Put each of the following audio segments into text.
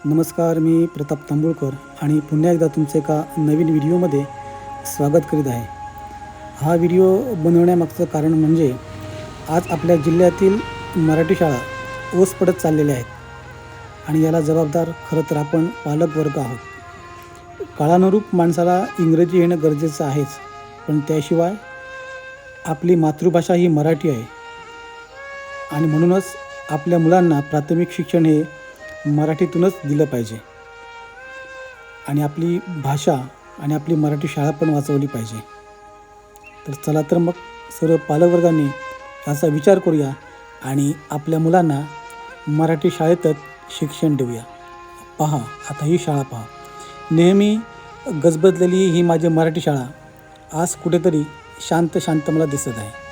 नमस्कार, मी प्रताप तांबुळकर आणि पुन्हा एकदा तुमचं एका नवीन व्हिडिओमध्ये स्वागत करीत आहे. हा व्हिडिओ बनवण्यामागचं कारण म्हणजे आज आपल्या जिल्ह्यातील मराठी शाळा ओस पडत चाललेल्या आहेत आणि याला जबाबदार खरं तर आपण पालक वर्ग आहोत. काळानुरूप माणसाला इंग्रजी येणं गरजेचं आहेच, पण त्याशिवाय आपली मातृभाषा ही मराठी आहे आणि म्हणूनच आपल्या मुलांना प्राथमिक शिक्षण हे मराठीतूनच दिलं पाहिजे आणि आपली भाषा आणि आपली मराठी शाळा पण वाचवली पाहिजे. तर चला तर मग सर्व पालकवर्गांनी याचा विचार करूया आणि आपल्या मुलांना मराठी शाळेतच शिक्षण देऊया. पहा, आता ही शाळा पहा, नेहमी गजबजलेली ही माझी मराठी शाळा आज कुठेतरी शांत शांत मला दिसत आहे.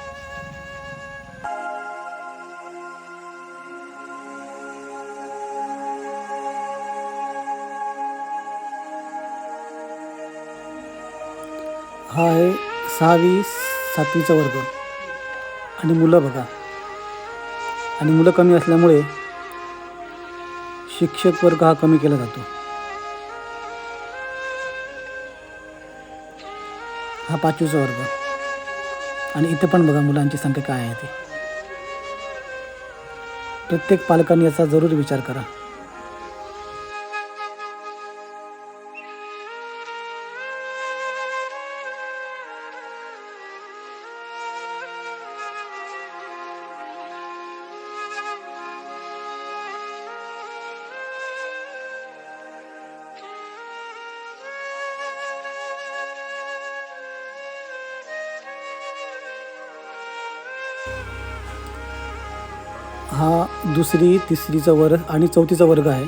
हा आहे 6वी 7वीचा वर्ग आणि मुलं बघा, आणि मुलं कमी असल्यामुळे शिक्षक वर्ग हा कमी केला जातो. हा 5वीचा वर्ग आणि इथे पण बघा मुलांची संख्या काय आहे ती. प्रत्येक पालकांनी याचा जरूर विचार करा. हा 2री 3रीचा वर्ग आणि 4थीचा वर्ग आहे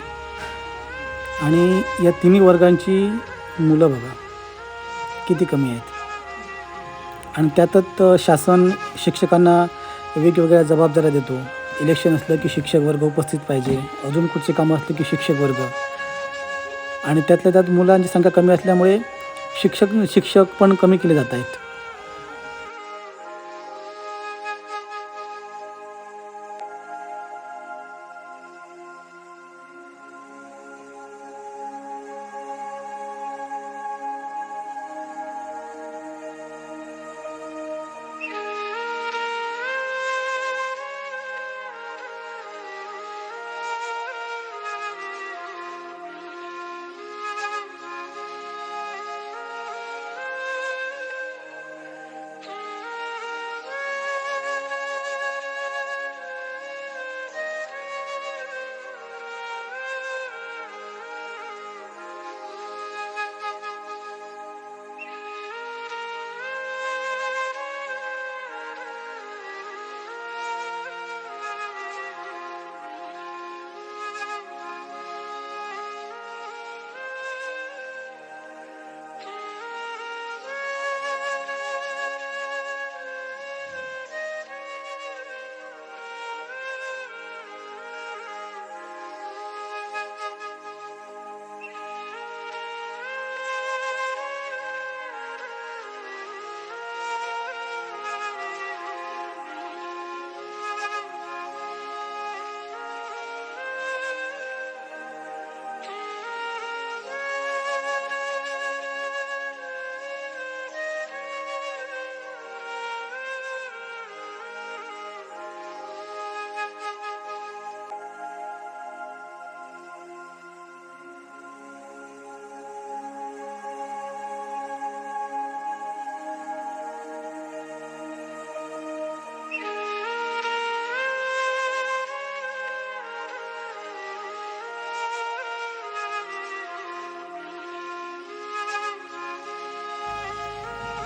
आणि या तिन्ही वर्गांची मुलं बघा किती कमी आहेत आणि त्यातच शासन शिक्षकांना वेगवेगळ्या जबाबदाऱ्या देतो. इलेक्शन असलं की शिक्षक वर्ग उपस्थित पाहिजे, अजून कुठचे कामं असले की शिक्षक वर्ग, आणि त्यातल्या त्यात मुलांची संख्या कमी असल्यामुळे शिक्षक पण कमी केले जात आहेत.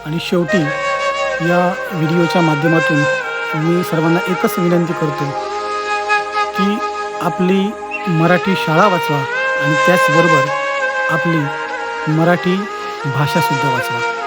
आणि शेवटी या व्हिडिओच्या माध्यमातून मी सर्वांना एकच विनंती करतो की आपली मराठी शाळा वाचवा आणि त्याचबरोबर आपली मराठी भाषासुद्धा वाचवा.